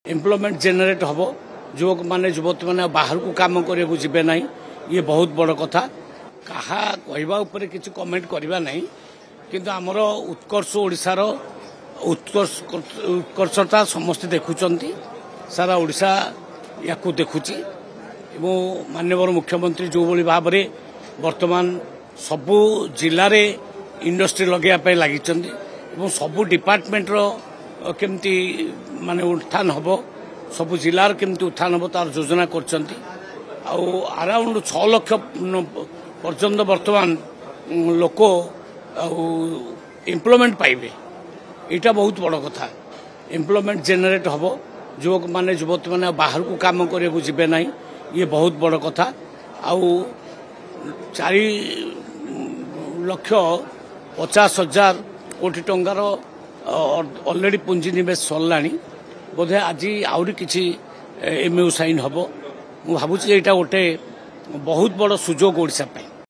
Employment generate हम युवक मैंने युवती मैंने बाहर को काम करने जीवे ना ये बहुत बड़ कथा कहा कहवा किसी कमेंट करवा नहीं किंतु आमर उत्कर्ष ओडिशार उत्कर्षता समस्ते देखुंट सारा ओडिशा या देखुची माननीय मुख्यमंत्री जो भाव में वर्तमान सबु जिले में इंडस्ट्री लगे लगी सबु डिपार्टमेंट केमती माने उत्थान हम सबु जिलार केमती उत्थान हम तार योजना कर अराउंड 6 लाख पर्यंत वर्तमान लोक एम्प्लॉयमेंट पाइबे यहाँ बहुत बड़ कथा एम्प्लॉयमेंट जेनेरेट हम युवक मैंने युवती मैंने बाहर को काम करने जीवे ना ये बहुत बड़ कथा 4,50,000 कोटी टंकार ऑलरेडी पुंजी निवेश सरला बोधे आज आउरी किसी एमयू साइन हम भावुँ यहाँ गोटे बहुत बड़ सुजोग ओडिशा पे।